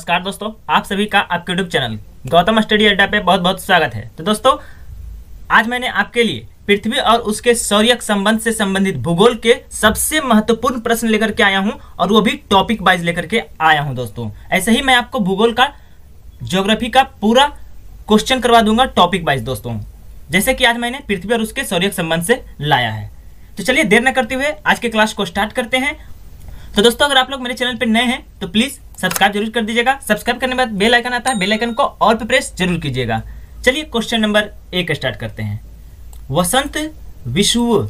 नमस्कार दोस्तों, आप सभी का आपके यूट्यूब चैनल गौतम स्टडी अड्डा पे बहुत बहुत स्वागत है। तो दोस्तों, आज मैंने आपके लिए पृथ्वी और उसके सौर्यक संबंध से संबंधित भूगोल के सबसे महत्वपूर्ण प्रश्न लेकर के आया हूं और वो भी टॉपिक वाइज लेकर के आया हूं। दोस्तों, ऐसे ही मैं आपको भूगोल का, ज्योग्राफी का पूरा क्वेश्चन करवा दूंगा टॉपिक वाइज दोस्तों, जैसे कि आज मैंने पृथ्वी और उसके सौर्यक संबंध से लाया है। तो चलिए देर न करते हुए आज के क्लास को स्टार्ट करते हैं। तो दोस्तों, अगर आप लोग मेरे चैनल पर नए हैं तो प्लीज सब्सक्राइब जरूर कर दीजिएगा। सब्सक्राइब करने के बाद बेल आइकन आता है, बेल आइकन को ऑल पे प्रेस जरूर कीजिएगा। चलिए क्वेश्चन नंबर 1 स्टार्ट करते हैं। वसंत विषुव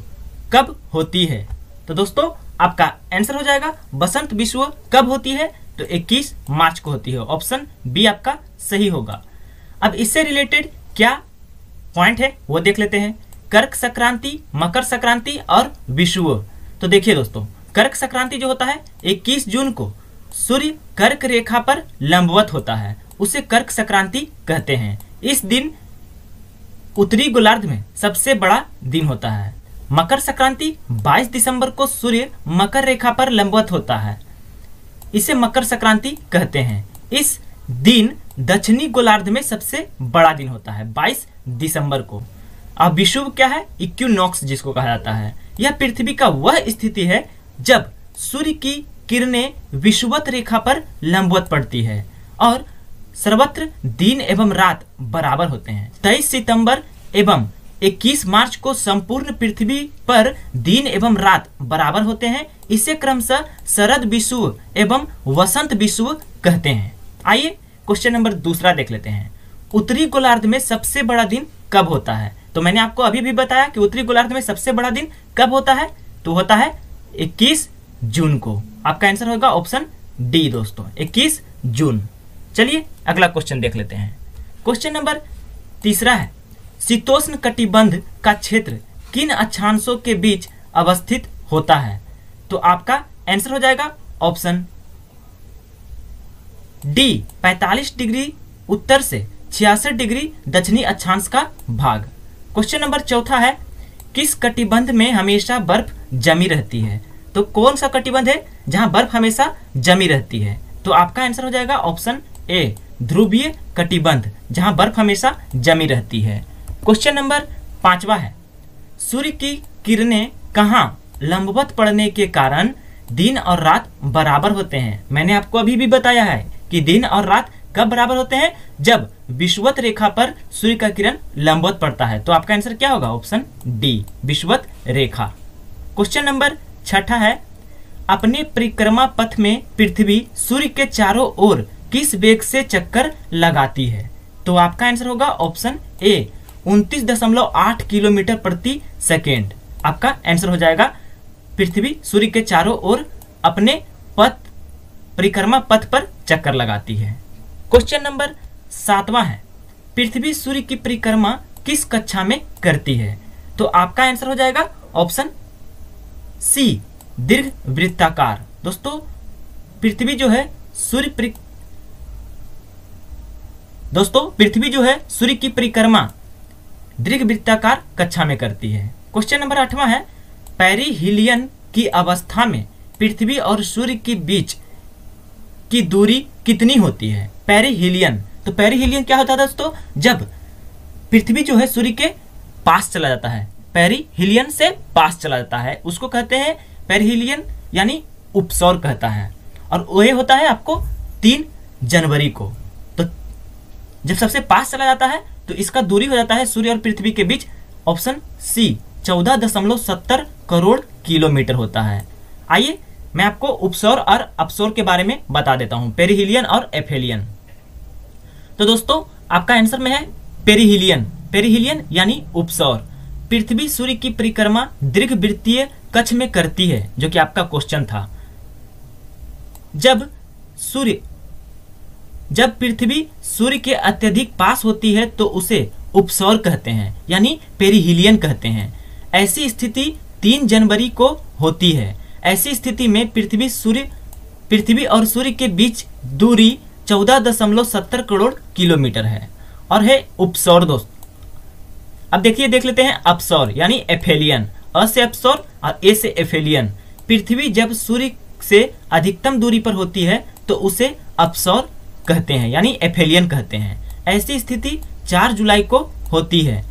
कब होती है? तो दोस्तों, आपका आंसर हो जाएगा वसंत विषुव कब होती है? तो 21 मार्च को होती है। ऑप्शन बी आपका सही होगा। अब इससे रिलेटेड क्या पॉइंट है वो देख लेते हैं। कर्क संक्रांति, मकर संक्रांति और विषुव। तो देखिए दोस्तों, कर्क संक्रांति जो होता है 21 जून को सूर्य कर्क रेखा पर लंबवत होता है, उसे कर्क संक्रांति कहते हैं। इस दिन उत्तरी गोलार्ध में सबसे बड़ा दिन होता है। मकर संक्रांति 22 दिसंबर को सूर्य मकर रेखा पर लंबवत होता है, इसे मकर संक्रांति कहते हैं। इस दिन दक्षिणी गोलार्ध में सबसे बड़ा दिन होता है 22 दिसंबर को। अब विषुव क्या है? इक्विनॉक्स जिसको कहा जाता है। यह पृथ्वी का वह स्थिति है जब सूर्य की किरणें विषुवत रेखा पर लंबवत पड़ती है और सर्वत्र दिन एवं रात बराबर होते हैं। 23 सितंबर एवं 21 मार्च को संपूर्ण पृथ्वी पर दिन एवं रात बराबर होते हैं। इसे क्रमशः शरद विषुव एवं वसंत विषुव कहते हैं। आइए क्वेश्चन नंबर 2 देख लेते हैं। उत्तरी गोलार्ध में सबसे बड़ा दिन कब होता है? तो मैंने आपको अभी भी बताया कि उत्तरी गोलार्ध में सबसे बड़ा दिन कब होता है, तो होता है 21 जून को। आपका आंसर होगा ऑप्शन डी दोस्तों, 21 जून। चलिए अगला क्वेश्चन देख लेते हैं। क्वेश्चन नंबर 3 है, शीतोष्ण कटिबंध का क्षेत्र किन अक्षांशों के बीच अवस्थित होता है? तो आपका आंसर हो जाएगा ऑप्शन डी, 45 डिग्री उत्तर से 66 डिग्री दक्षिणी अक्षांश का भाग। क्वेश्चन नंबर 4 है, किस कटिबंध में हमेशा बर्फ जमी रहती है? तो कौन सा कटिबंध है जहां बर्फ हमेशा जमी रहती है? तो आपका आंसर हो जाएगा ऑप्शन ए, ध्रुवीय कटिबंध, जहां बर्फ हमेशा जमी रहती है। क्वेश्चन नंबर 5 है, सूर्य की किरणें कहां लंबवत पड़ने के कारण दिन और रात बराबर होते हैं? मैंने आपको अभी भी बताया है कि दिन और रात कब बराबर होते हैं? जब विषुवत रेखा पर सूर्य का किरण लंबवत पड़ता है। तो आपका आंसर क्या होगा? ऑप्शन डी, विषुवत रेखा। क्वेश्चन नंबर 6 है, अपने परिक्रमा पथ में पृथ्वी सूर्य के चारों ओर किस वेग से चक्कर लगाती है? तो आपका आंसर होगा ऑप्शन ए, 29.8 किलोमीटर प्रति सेकेंड। आपका आंसर हो जाएगा पृथ्वी सूर्य के चारों ओर अपने परिक्रमा पथ पर चक्कर लगाती है। क्वेश्चन नंबर 7 है, पृथ्वी सूर्य की परिक्रमा किस कक्षा में करती है? तो आपका आंसर हो जाएगा ऑप्शन सी, दीर्घ वृत्ताकार। दोस्तों, पृथ्वी जो है सूर्य की परिक्रमा दीर्घ वृत्ताकार कक्षा में करती है। क्वेश्चन नंबर 8 है, पेरिहीलियन की अवस्था में पृथ्वी और सूर्य के बीच की दूरी कितनी होती है? पेरिहीलियन, तो पेरिहीलियन क्या होता है दोस्तों? जब पृथ्वी जो है सूर्य के पास चला जाता है, पेरिहीलियन से पास चला जाता है, उसको कहते हैं पेरिहीलियन, यानी उपसौर कहता है। और वह होता है आपको 3 जनवरी को। तो जब सबसे पास चला जाता है तो इसका दूरी हो जाता है सूर्य और पृथ्वी के बीच, ऑप्शन सी, 14.70 करोड़ किलोमीटर होता है। आइए मैं आपको उपसौर और अपसौर के बारे में बता देता हूं, पेरिहीलियन और एफेलियन। तो दोस्तों, आपका आंसर में है पेरिहीलियन। पेरिहीलियन यानी उपसौर। पृथ्वी सूर्य की परिक्रमा दीर्घवृत्तीय कक्ष में करती है, जो कि आपका क्वेश्चन था। जब पृथ्वी सूर्य के अत्यधिक पास होती है तो उसे उपसौर कहते हैं, यानी पेरिहीलियन कहते हैं। ऐसी स्थिति 3 जनवरी को होती है। ऐसी स्थिति में पृथ्वी और सूर्य के बीच दूरी 14.70 करोड़ किलोमीटर है और है उपसौर दोस्त। अब देखिए देख लेते हैं अपसौर यानी एफेलियन। अ से अपसौर और ए से एफेलियन। पृथ्वी जब सूर्य से अधिकतम दूरी पर होती है तो उसे अपसौर कहते हैं, यानी एफेलियन कहते हैं। ऐसी स्थिति 4 जुलाई को होती है।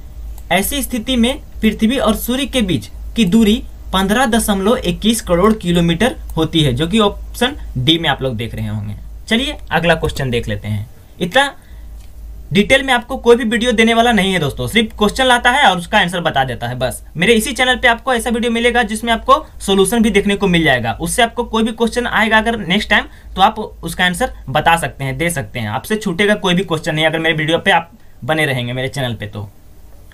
ऐसी स्थिति में पृथ्वी और सूर्य के बीच की दूरी 15.21 करोड़ किलोमीटर होती है, जो कि ऑप्शन डी में आप लोग देख रहे होंगे। चलिए अगला क्वेश्चन देख लेते हैं। इतना डिटेल में आपको कोई भी वीडियो देने वाला नहीं है दोस्तों, सिर्फ क्वेश्चन लाता है और उसका आंसर बता देता है बस। मेरे इसी चैनल पे आपको ऐसा वीडियो मिलेगा जिसमें आपको सॉल्यूशन भी देखने को मिल जाएगा। उससे आपको कोई भी क्वेश्चन आएगा अगर नेक्स्ट टाइम, तो आप उसका आंसर बता सकते हैं, दे सकते हैं। आपसे छूटेगा कोई भी क्वेश्चन नहीं अगर मेरे वीडियो पे आप बने रहेंगे मेरे चैनल पे। तो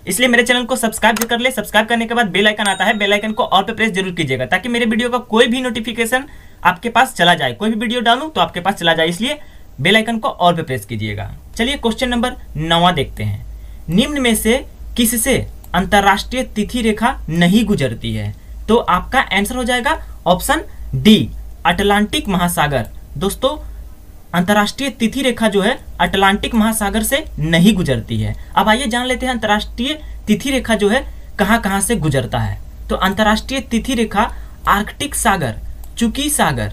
इसलिए मेरे चैनल को सब्सक्राइब कर ले। सब्सक्राइब करने के बाद बेल आइकन आता है, बेल आइकन को ऑल पे प्रेस जरूर कीजिएगा ताकि मेरे वीडियो का कोई भी नोटिफिकेशन आपके पास चला जाए। कोई भी वीडियो डालूं तो आपके पास चला जाए, इसलिए बेल आइकन को ऑल पे प्रेस कीजिएगा। चलिए क्वेश्चन नंबर 9 देखते हैं। निम्न में से किससे अंतरराष्ट्रीय तिथि रेखा नहीं गुजरती है? तो आपका आंसर हो जाएगा ऑप्शन डी, अटलांटिक महासागर। दोस्तों अंतरराष्ट्रीय तिथि रेखा जो है अटलांटिक महासागर से नहीं गुजरती है। अब आइए जान लेते हैं अंतरराष्ट्रीय तिथि रेखा जो है कहां कहां से गुजरता है। तो अंतरराष्ट्रीय तिथि रेखा आर्कटिक सागर, चुकी सागर,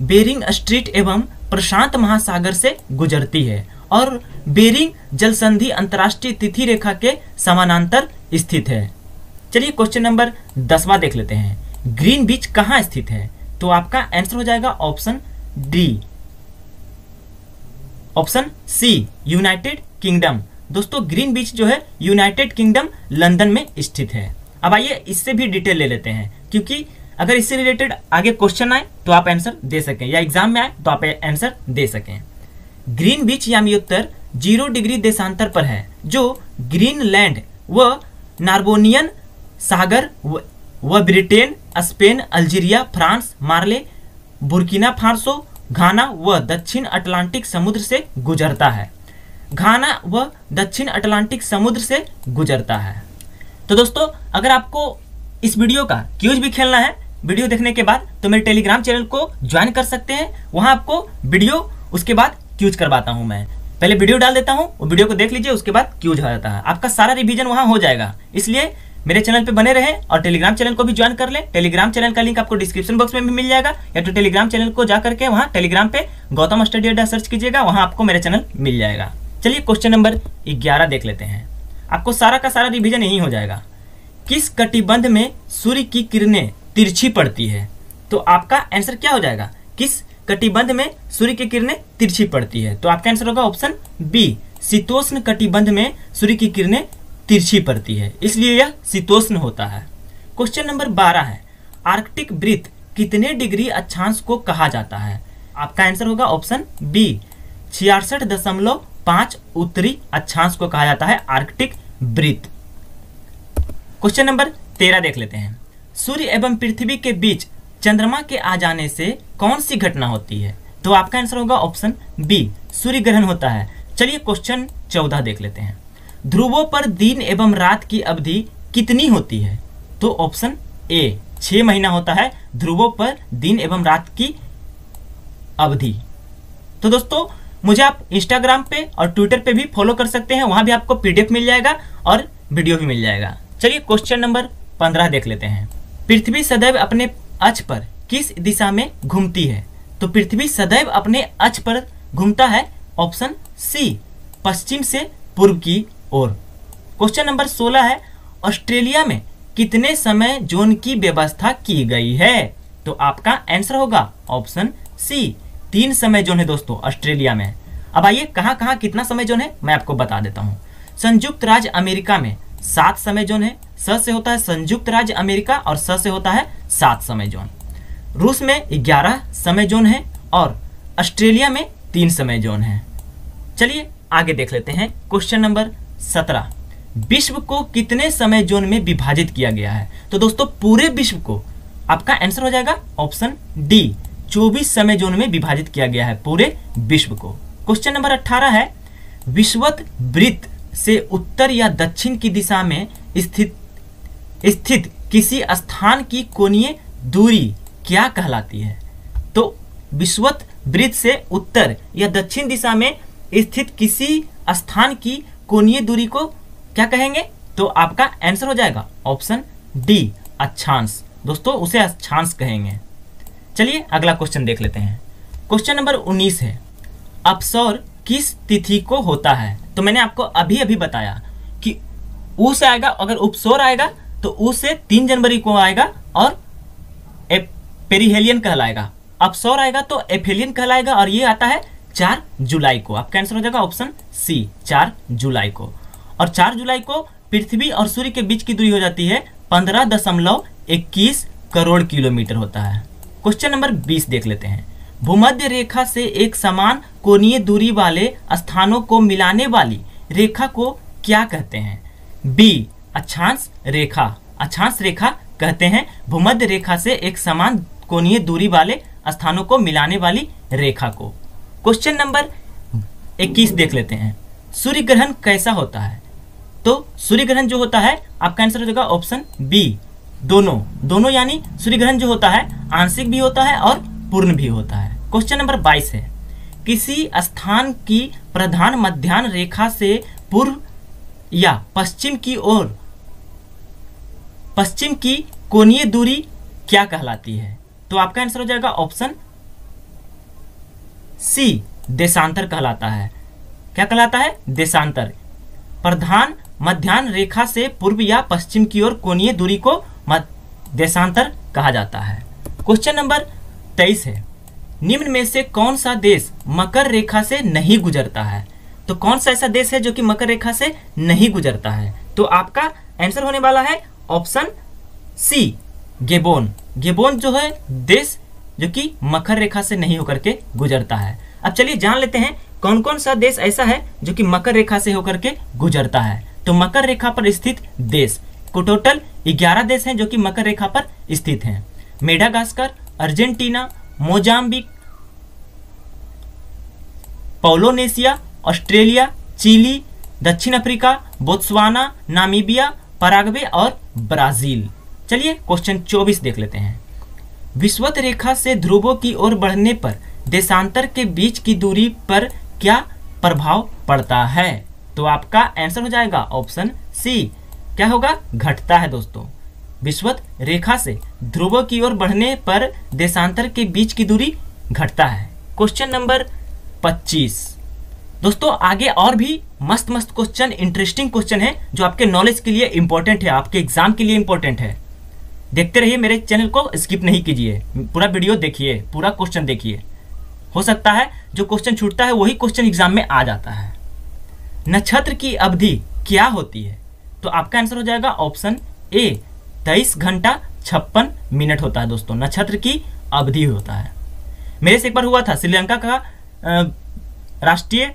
बेरिंग स्ट्रीट एवं प्रशांत महासागर से गुजरती है और बेरिंग जलसंधि अंतरराष्ट्रीय तिथि रेखा के समानांतर स्थित है। चलिए क्वेश्चन नंबर 10वां देख लेते हैं। ग्रीन बीच कहां स्थित है? तो आपका आंसर हो जाएगा option D, option C, United Kingdom. दोस्तों ग्रीन बीच जो है यूनाइटेड किंगडम लंदन में स्थित है। अब आइए इससे भी डिटेल ले लेते हैं, क्योंकि अगर इससे रिलेटेड आगे क्वेश्चन आए तो आप आंसर दे सकें, या एग्जाम में आए तो आप आंसर दे सकें। ग्रीन बीच यानी उत्तर 0 डिग्री देशांतर पर है, जो ग्रीनलैंड व नार्बोनियन सागर व ब्रिटेन, स्पेन, अल्जीरिया, फ्रांस, मार्ले, बुर्किना फासो, घाना व दक्षिण अटलांटिक समुद्र से गुजरता है। घाना व दक्षिण अटलांटिक समुद्र से गुजरता है। तो दोस्तों अगर आपको इस वीडियो का क्यूज भी खेलना है वीडियो देखने के बाद, तो मेरे टेलीग्राम चैनल को ज्वाइन कर सकते हैं। वहां आपको वीडियो उसके बाद क्यूज करवाता हूं। मैं पहले वीडियो डाल देता हूं, वो वीडियो को देख लीजिए, उसके बाद क्यूज हो जाता है। आपका सारा रिवीजन वहां हो जाएगा। इसलिए मेरे चैनल पे बने रहें और टेलीग्राम चैनल को भी ज्वाइन कर ले। टेलीग्राम चैनल का लिंक आपको डिस्क्रिप्शन बॉक्स में भी मिल जाएगा, या तो टेलीग्राम चैनल को जाकर के वहां टेलीग्राम पे गौतम स्टडी अड्डा सर्च कीजिएगा, वहां आपको मेरे चैनल मिल जाएगा। चलिए क्वेश्चन नंबर 11 देख लेते हैं। आपको सारा का सारा रिवीजन यही हो जाएगा। किस कटिबंध में सूर्य की किरणें तिरछी पड़ती है? तो आपका आंसर क्या हो जाएगा? किस कटिबंध में सूर्य की किरणें तिरछी पड़ती है? तो आपका आंसर होगा ऑप्शन बी, शीतोष्ण कटिबंध में सूर्य की किरणें तिरछी पड़ती है, इसलिए यह शीतोष्ण होता है। क्वेश्चन नंबर 12 है। आर्कटिक वृत्त कितने डिग्री अक्षांश को कहा जाता है? आपका आंसर होगा ऑप्शन बी, 66.5 उत्तरी अक्षांश को कहा जाता है आर्कटिक वृत्त। क्वेश्चन नंबर 13 देख लेते हैं। सूर्य एवं पृथ्वी के बीच चंद्रमा के आ जाने से कौन सी घटना होती है? तो आपका आंसर होगा ऑप्शन बी, सूर्य ग्रहण होता है। चलिए क्वेश्चन 14 देख लेते हैं। ध्रुवों पर दिन एवं रात की अवधि कितनी होती है? तो ऑप्शन ए, 6 महीना होता है ध्रुवों पर दिन एवं रात की अवधि। तो दोस्तों मुझे आप इंस्टाग्राम पे और ट्विटर पे भी फॉलो कर सकते हैं, वहां भी आपको पीडीएफ मिल जाएगा और वीडियो भी मिल जाएगा। चलिए क्वेश्चन नंबर 15 देख लेते हैं। पृथ्वी सदैव अपने अक्ष पर किस दिशा में घूमती है? तो पृथ्वी सदैव अपने अक्ष पर घूमता है, ऑप्शन सी, पश्चिम से पूर्व की ओर। क्वेश्चन नंबर 16 है। ऑस्ट्रेलिया में कितने समय जोन की व्यवस्था की गई है? तो आपका आंसर होगा ऑप्शन सी, 3 समय जोन है दोस्तों ऑस्ट्रेलिया में। अब आइए कहां कहां कितना समय जोन है मैं आपको बता देता हूं। संयुक्त राज्य अमेरिका में 7 समय जोन है। स से होता है संयुक्त राज्य अमेरिका और स से होता है 7 समय जोन। रूस में 11 समय जोन है और ऑस्ट्रेलिया में 3 समय जोन है। चलिए आगे देख लेते हैं। Question number 17। विश्व को कितने समय जोन में विभाजित किया गया है? तो दोस्तों पूरे विश्व को, आपका आंसर हो जाएगा ऑप्शन डी, 24 समय जोन में विभाजित किया गया है पूरे विश्व को। क्वेश्चन नंबर 18 है। विषुवत वृत्त से उत्तर या दक्षिण की दिशा में स्थित किसी स्थान की कोणीय दूरी क्या कहलाती है? तो विषुवत वृत्त से उत्तर या दक्षिण दिशा में स्थित किसी स्थान की कोणीय दूरी को क्या कहेंगे? तो आपका आंसर हो जाएगा ऑप्शन डी, अक्षांश। दोस्तों उसे अक्षांश कहेंगे। चलिए अगला क्वेश्चन देख लेते हैं। क्वेश्चन नंबर 19 है। अपसौर किस तिथि को होता है? तो मैंने आपको अभी अभी बताया कि ऊ से आएगा, अगर उपसौर आएगा तो ऊ से 3 जनवरी को आएगा और पेरिहेलियन कहलाएगा। अपसौर आएगा तो एफेलियन कहलाएगा और ये आता है 4 जुलाई को। आपका आंसर हो जाएगा ऑप्शन सी, 4 जुलाई को। और 4 जुलाई को पृथ्वी और सूर्य के बीच की दूरी हो जाती है 15.21 करोड़ किलोमीटर होता है। क्वेश्चन नंबर 20 देख लेते हैं। भूमध्य रेखा से एक समान कोणीय दूरी वाले स्थानों को मिलाने वाली रेखा को क्या कहते हैं? बी, अक्षांश रेखा। अक्षांश रेखा कहते हैं भूमध्य रेखा से एक समान कोणीय दूरी वाले स्थानों को मिलाने वाली रेखा को। क्वेश्चन नंबर 21 देख लेते हैं। सूर्य ग्रहण कैसा होता है? तो सूर्य ग्रहण जो होता है आपका आंसर हो जाएगा ऑप्शन बी, दोनों यानी सूर्य ग्रहण जो होता है आंशिक भी होता है और पूर्ण भी होता है। क्वेश्चन नंबर 22 है। किसी स्थान की प्रधान मध्याह्न रेखा से पूर्व या पश्चिम की कोणीय दूरी क्या कहलाती है? तो आपका आंसर हो जाएगा ऑप्शन सी, देशांतर कहलाता है। क्या कहलाता है? देशांतर। प्रधान मध्याह्न रेखा से पूर्व या पश्चिम की ओर कोणीय दूरी को देशांतर कहा जाता है। क्वेश्चन नंबर 23 है। निम्न में से कौन सा देश मकर रेखा से नहीं गुजरता है? तो कौन सा ऐसा देश है जो कि मकर रेखा से नहीं गुजरता है? तो आपका आंसर होने वाला है ऑप्शन सी, गेबोन। गेबोन जो है देश जो कि मकर रेखा से नहीं होकर के गुजरता है। अब चलिए जान लेते हैं कौन कौन सा देश ऐसा है जो कि मकर रेखा से होकर के गुजरता है। तो मकर रेखा पर स्थित देश को टोटल 11 देश हैं जो कि मकर रेखा पर स्थित हैं। Madagascar, Argentina, Mozambique, Polynesia, Australia, Chile, दक्षिण अफ्रीका, बोत्सवाना, नामीबिया, पराग्वे और ब्राजील। चलिए क्वेश्चन 24 देख लेते हैं। विषुवत रेखा से ध्रुवों की ओर बढ़ने पर देशांतर के बीच की दूरी पर क्या प्रभाव पड़ता है? तो आपका आंसर हो जाएगा ऑप्शन सी, क्या होगा? घटता है दोस्तों। विषुवत रेखा से ध्रुवों की ओर बढ़ने पर देशांतर के बीच की दूरी घटता है। क्वेश्चन नंबर 25 दोस्तों, आगे और भी मस्त मस्त क्वेश्चन, इंटरेस्टिंग क्वेश्चन है जो आपके नॉलेज के लिए इंपॉर्टेंट है, आपके एग्जाम के लिए इंपॉर्टेंट है। देखते रहिए, मेरे चैनल को स्किप नहीं कीजिए, पूरा वीडियो देखिए, पूरा क्वेश्चन देखिए। हो सकता है जो क्वेश्चन छूटता है वही क्वेश्चन एग्जाम में आ जाता है। नक्षत्र की अवधि क्या होती है? तो आपका आंसर हो जाएगा ऑप्शन ए, 23 घंटा 56 मिनट होता है दोस्तों, नक्षत्र की अवधि होता है। मेरे से एक बार हुआ था, श्रीलंका का राष्ट्रीय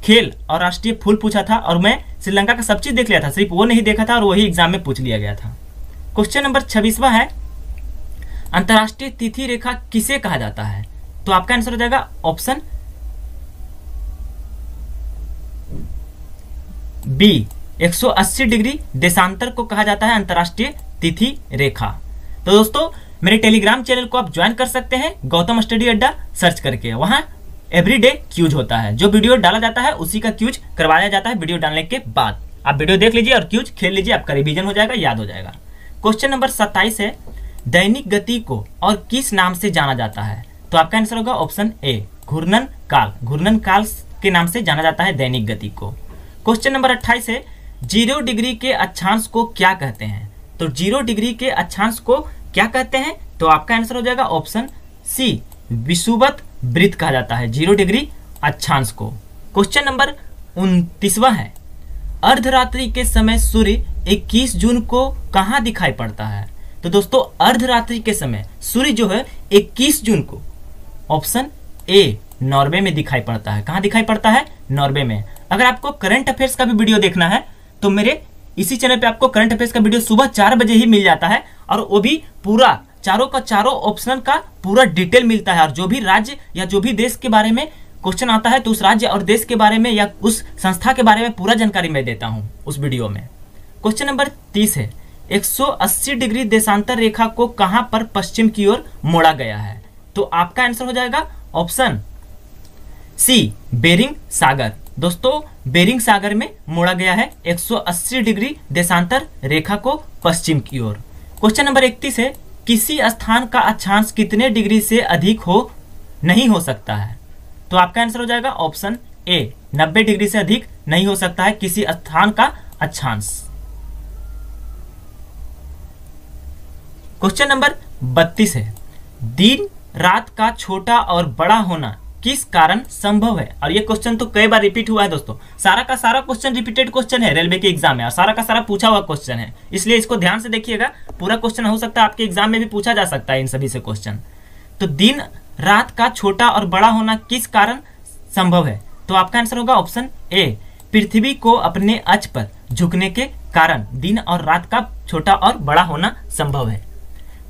खेल और राष्ट्रीय फूल पूछा था और मैं श्रीलंका का सब चीज देख लिया था, सिर्फ वो नहीं देखा था और वही एग्जाम में पूछ लिया गया था। क्वेश्चन नंबर 26वां है। अंतरराष्ट्रीय तिथि रेखा किसे कहा जाता है? तो आपका आंसर हो जाएगा ऑप्शन बी, 180 डिग्री देशांतर को कहा जाता है अंतरराष्ट्रीय तिथि रेखा। तो दोस्तों मेरे टेलीग्राम चैनल को आप ज्वाइन कर सकते हैं, गौतम स्टडी अड्डा सर्च करके। वहां एवरीडे क्यूज होता है, जो वीडियो डाला जाता है उसी का क्यूज करवाया जाता है वीडियो डालने के बाद। आप वीडियो देख लीजिए और क्यूज खेल लीजिए, आपका रिवीजन हो जाएगा, याद हो जाएगा। क्वेश्चन नंबर 27 है। दैनिक गति को और किस नाम से जाना जाता है? तो आपका आंसर होगा ऑप्शन ए, घूर्णन काल। घूर्णन काल के नाम से जाना जाता है दैनिक गति को। क्वेश्चन नंबर 28 है। 0 डिग्री के अक्षांश को क्या कहते हैं? तो 0 डिग्री के अक्षांश को क्या कहते हैं? तो आपका आंसर हो जाएगा ऑप्शन सी, विषुवत वृत्त कहा जाता है 0 डिग्री अक्षांश को। क्वेश्चन नंबर 29वां है। अर्धरात्रि के समय सूर्य 21 जून को कहां दिखाई पड़ता है? तो दोस्तों अर्धरात्रि के समय सूर्य जो है 21 जून को ऑप्शन ए, नॉर्वे में दिखाई पड़ता है। कहां दिखाई पड़ता है? नॉर्वे में। अगर आपको करंट अफेयर्स का भी वीडियो देखना है तो मेरे इसी चैनल पे आपको करंट अफेयर्स का वीडियो सुबह 4 बजे ही मिल जाता है और वो भी पूरा चारों का चारों ऑप्शन का पूरा डिटेल मिलता है। और जो भी राज्य या जो भी देश के बारे में क्वेश्चन आता है तो उस राज्य और देश के बारे में या उस संस्था के बारे में पूरा जानकारी मैं देता हूं उस वीडियो में। क्वेश्चन नंबर 30 है। 180 डिग्री देशांतर रेखा को कहां पर पश्चिम की ओर मोड़ा गया है? तो आपका आंसर हो जाएगा ऑप्शन सी, बेरिंग सागर। दोस्तों बेरिंग सागर में मोड़ा गया है 180 डिग्री देशांतर रेखा को पश्चिम की ओर। क्वेश्चन नंबर 31 है। किसी स्थान का अक्षांश कितने डिग्री से अधिक नहीं हो सकता है? तो आपका आंसर हो जाएगा ऑप्शन ए, 90 डिग्री से अधिक नहीं हो सकता है किसी स्थान का अक्षांश। क्वेश्चन नंबर 32 है, दिन रात का छोटा और बड़ा होना किस कारण संभव है। और ये क्वेश्चन तो कई बार रिपीट हुआ है दोस्तों, सारा का सारा क्वेश्चन रिपीटेड क्वेश्चन है रेलवे के एग्जाम में, और सारा का सारा पूछा हुआ क्वेश्चन है, इसलिए इसको ध्यान से देखिएगा। पूरा क्वेश्चन हो सकता है आपके एग्जाम में भी पूछा जा सकता है इन सभी से क्वेश्चन। तो दिन रात का छोटा और बड़ा होना किस कारण संभव है, तो आपका आंसर होगा ऑप्शन ए, पृथ्वी को अपने अक्ष पर झुकने के कारण दिन और रात का छोटा और बड़ा होना संभव है।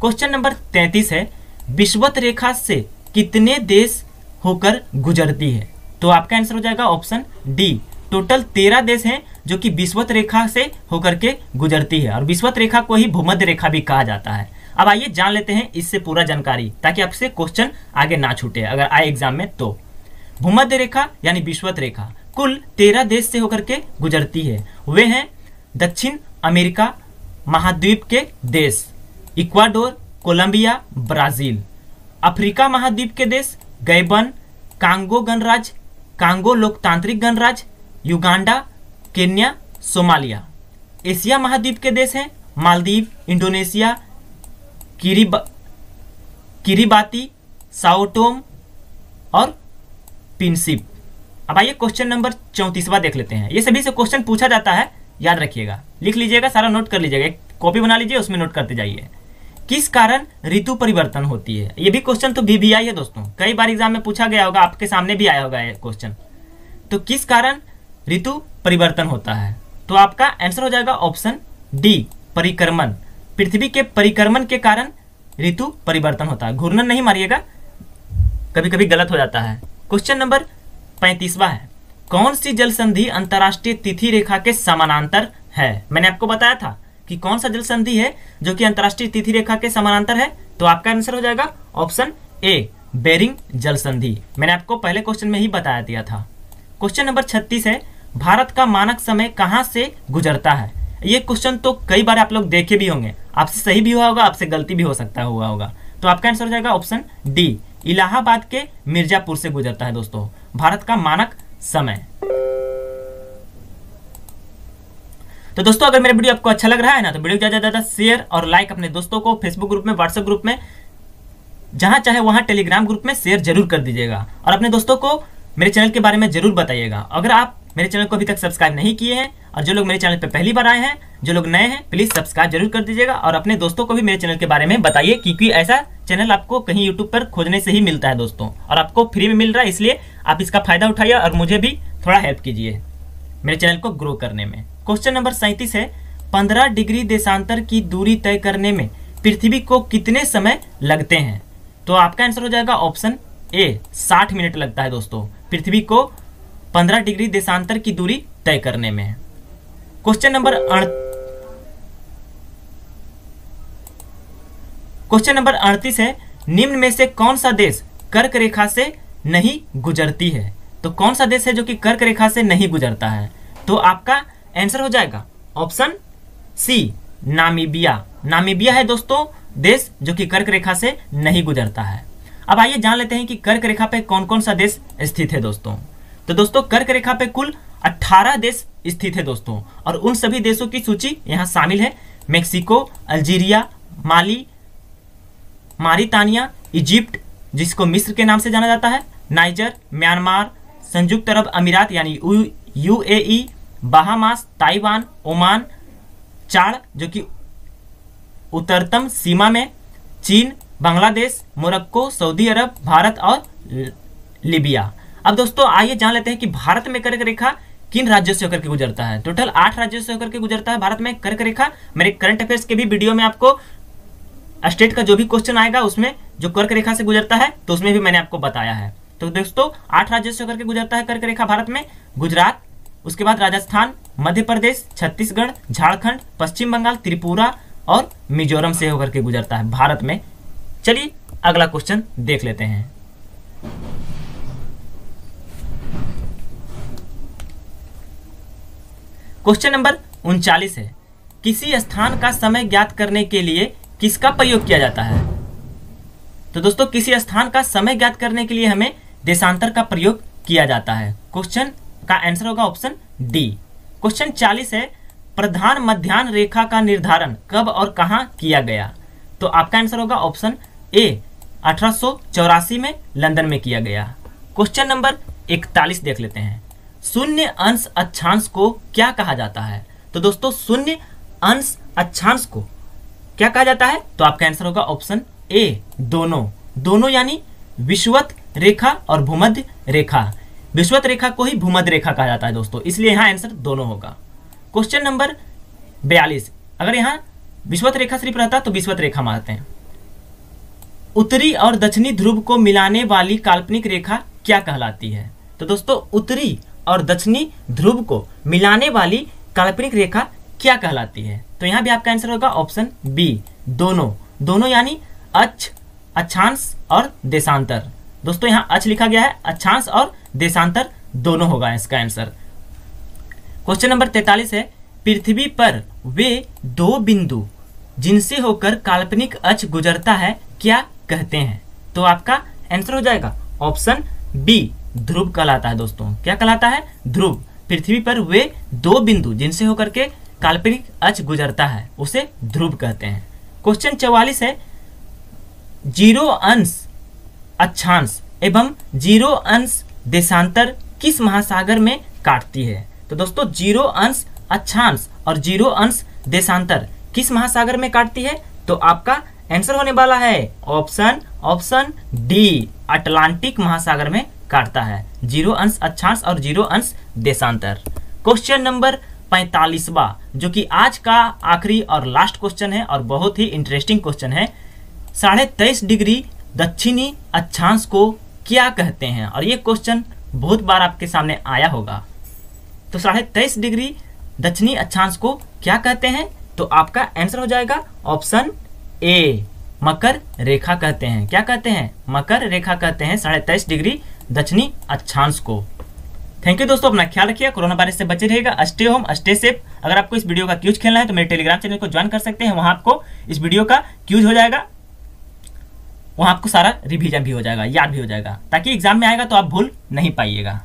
क्वेश्चन नंबर 33 है, विषुवत रेखा से कितने देश होकर गुजरती है, तो आपका आंसर हो जाएगा ऑप्शन डी, टोटल 13 देश हैं जो कि विषुवत रेखा से होकर के गुजरती है, और विषुवत रेखा को ही भूमध्य रेखा भी कहा जाता है। अब आइए जान लेते हैं इससे पूरा जानकारी, ताकि आपसे क्वेश्चन आगे ना छूटे अगर आए एग्जाम में। तो भूमध्य रेखा यानी विषुवत रेखा कुल 13 देश से होकर के गुजरती है। वे हैं दक्षिण अमेरिका महाद्वीप के देश, इक्वाडोर, कोलंबिया, ब्राजील। अफ्रीका महाद्वीप के देश गैबन, कांगो गणराज्य, कांगो लोकतांत्रिक गणराज्य, युगांडा, केन्या, सोमालिया। एशिया महाद्वीप के देश हैं मालदीव, इंडोनेशिया, किरिबाती, साओटोम और पिनसिप। अब आइए क्वेश्चन नंबर 34वां देख लेते हैं। ये सभी से क्वेश्चन पूछा जाता है, याद रखिएगा, लिख लीजिएगा, सारा नोट कर लीजिएगा, एक कॉपी बना लीजिए, उसमें नोट करते जाइए। किस कारण ऋतु परिवर्तन होती है, ये भी क्वेश्चन तो VVI है दोस्तों, कई बार एग्जाम में पूछा गया होगा, आपके सामने भी आया होगा ये क्वेश्चन। तो किस कारण ऋतु परिवर्तन होता है, तो आपका आंसर हो जाएगा ऑप्शन डी, परिक्रमण। पृथ्वी के परिक्रमण के कारण ऋतु परिवर्तन होता है, घूर्णन नहीं मारिएगा, कभी कभी गलत हो जाता है। क्वेश्चन नंबर 35वां है, कौन सी जल संधि अंतर्राष्ट्रीय तिथि रेखा के समानांतर है। मैंने आपको बताया था कि कौन सा जल संधि है जो कि अंतर्राष्ट्रीय तिथि रेखा के समानांतर है, तो आपका आंसर हो जाएगा ऑप्शन ए, बेरिंग जल संधि। मैंने आपको पहले क्वेश्चन में ही बताया दिया था। क्वेश्चन नंबर 36 है, भारत का मानक समय कहां से गुजरता है। ये क्वेश्चन तो कई बार आप लोग देखे भी होंगे, आपसे सही भी हुआ होगा, आपसे गलती भी हो सकता है हुआ होगा, तो आपका आंसर हो जाएगा ऑप्शन डी, इलाहाबाद के मिर्जापुर से गुजरता है दोस्तों भारत का मानक समय। तो दोस्तों अगर मेरा वीडियो आपको अच्छा लग रहा है ना, तो वीडियो ज्यादा से ज्यादा शेयर और लाइक अपने दोस्तों को फेसबुक ग्रुप में, व्हाट्सएप ग्रुप में, जहां चाहे वहां टेलीग्राम ग्रुप में शेयर जरूर कर दीजिएगा, और अपने दोस्तों को मेरे चैनल के बारे में जरूर बताइएगा। अगर आप मेरे चैनल को अभी तक सब्सक्राइब नहीं किए हैं, और जो लोग मेरे चैनल पर पहली बार आए हैं, जो लोग नए हैं, प्लीज सब्सक्राइब जरूर कर दीजिएगा, और अपने दोस्तों को भी मेरे चैनल के बारे में बताइए, क्योंकि ऐसा चैनल आपको कहीं यूट्यूब पर खोजने से ही मिलता है दोस्तों, और आपको फ्री में मिल रहा है, इसलिए आप इसका फायदा उठाइए और मुझे भी थोड़ा हेल्प कीजिए मेरे चैनल को ग्रो करने में। क्वेश्चन नंबर 37 है, 15 डिग्री देशांतर की दूरी तय करने में पृथ्वी को कितने समय लगते हैं, तो आपका आंसर हो जाएगा ऑप्शन ए, 60 मिनट लगता है दोस्तों पृथ्वी को 15 डिग्री देशांतर की दूरी तय करने में। क्वेश्चन नंबर 38 है, निम्न में से कौन सा देश कर्क रेखा से नहीं गुजरती है, तो कौन सा देश है जो कि कर्क रेखा से नहीं गुजरता है, तो आपका आंसर हो जाएगा ऑप्शन सी, नामीबिया। नामीबिया है दोस्तों देश जो कि कर्क रेखा से नहीं गुजरता है। अब आइए जान लेते हैं कि कर्क रेखा पे कौन कौन सा देश स्थित है दोस्तों। तो दोस्तों कर्क रेखा पे कुल 18 देश स्थित है दोस्तों, और उन सभी देशों की सूची यहाँ शामिल है, मेक्सिको, अल्जीरिया, माली, मारितानिया, इजिप्ट जिसको मिस्र के नाम से जाना जाता है, नाइजर, म्यांमार, संयुक्त अरब अमीरात यानी UAE, बहामास, ताइवान, ओमान, चाड जो कि उत्तरतम सीमा में, चीन, बांग्लादेश, मोरक्को, सऊदी अरब, भारत और लीबिया। अब दोस्तों आइए जान लेते हैं कि भारत में कर्क रेखा किन राज्यों से होकर के गुजरता है। टोटल 8 राज्यों से होकर के गुजरता है भारत में कर्क रेखा। मेरे करंट अफेयर्स के भी वीडियो में आपको स्टेट का जो भी क्वेश्चन आएगा उसमें जो कर्क रेखा से गुजरता है तो उसमें भी मैंने आपको बताया है। तो दोस्तों 8 राज्यों से होकर के गुजरता है कर्क रेखा भारत में, गुजरात, उसके बाद राजस्थान, मध्य प्रदेश, छत्तीसगढ़, झारखंड, पश्चिम बंगाल, त्रिपुरा और मिजोरम से होकर के गुजरता है भारत में। चलिए अगला क्वेश्चन देख लेते हैं। क्वेश्चन नंबर 39 है, किसी स्थान का समय ज्ञात करने के लिए किसका प्रयोग किया जाता है। तो दोस्तों किसी स्थान का समय ज्ञात करने के लिए हमें देशांतर का प्रयोग किया जाता है? क्वेश्चन का आंसर होगा ऑप्शन डी। क्वेश्चन 40 है, प्रधान मध्याह्न रेखा का निर्धारण कब और कहां किया गया? तो आपका आंसर होगा ऑप्शन ए, 1884 में लंदन में किया गया। क्वेश्चन नंबर 41 देख लेते हैं, शून्य अंश अक्षांश को क्या कहा जाता है? तो दोस्तों शून्य अंश अक्षांश को क्या कहा जाता है? तो आपका आंसर होगा ऑप्शन ए, दोनों। दोनों यानी विषुवत रेखा और भूमध्य रेखा। विषुवत रेखा को ही भूमध्य रेखा कहा जाता है दोस्तों, इसलिए यहाँ आंसर दोनों होगा। क्वेश्चन नंबर 42, अगर यहाँ विषुवत रेखा सिर्फ रहता तो विषुवत रेखा मानते हैं। उत्तरी और दक्षिणी ध्रुव को मिलाने वाली काल्पनिक रेखा क्या कहलाती है? तो दोस्तों उत्तरी और दक्षिणी ध्रुव को मिलाने वाली काल्पनिक रेखा क्या कहलाती है? तो यहाँ भी आपका आंसर होगा ऑप्शन बी, दोनों। दोनों यानी अक्ष, अक्षांश और देशांतर। दोस्तों यहाँ अक्ष लिखा गया है, अक्षांश और देशांतर दोनों होगा इसका आंसर। क्वेश्चन नंबर 43 है, पृथ्वी पर वे दो बिंदु जिनसे होकर काल्पनिक अक्ष गुजरता है क्या कहते हैं? तो आपका आंसर हो जाएगा ऑप्शन बी, ध्रुव कहलाता है दोस्तों। क्या कहलाता है? ध्रुव। पृथ्वी पर वे दो बिंदु जिनसे होकर के काल्पनिक अक्ष गुजरता है उसे ध्रुव कहते हैं। क्वेश्चन 44 है, जीरो अंश अक्षांश एवं जीरो अंश देशांतर किस महासागर में काटती है? तो दोस्तों जीरो अंश अक्षांश और जीरो अंश देशांतर किस महासागर में काटती है? तो आपका आंसर होने वाला है ऑप्शन डी, अटलांटिक महासागर में काटता है जीरो अंश अक्षांश और जीरो अंश देशांतर। क्वेश्चन नंबर 45वां, जो कि आज का आखिरी और लास्ट क्वेश्चन है और बहुत ही इंटरेस्टिंग क्वेश्चन है, 23.5 डिग्री दक्षिणी अक्षांश को क्या कहते हैं? और ये क्वेश्चन बहुत बार आपके सामने आया होगा। तो 23.5 डिग्री दक्षिणी अक्षांश को क्या कहते हैं? तो आपका आंसर हो जाएगा ऑप्शन ए, मकर रेखा कहते हैं। क्या कहते हैं? मकर रेखा कहते हैं 23.5 डिग्री दक्षिणी अक्षांश को। थैंक यू दोस्तों, अपना ख्याल रखिए, कोरोना वायरस से बचे रहिएगा, स्टे होम स्टे सेफ। अगर आपको इस वीडियो का क्यूज खेलना है तो मेरे टेलीग्राम चैनल को ज्वाइन कर सकते हैं, वहां आपको इस वीडियो का क्यूज हो जाएगा, वहां आपको सारा रिवीजन भी हो जाएगा, याद भी हो जाएगा, ताकि एग्जाम में आएगा तो आप भूल नहीं पाइएगा।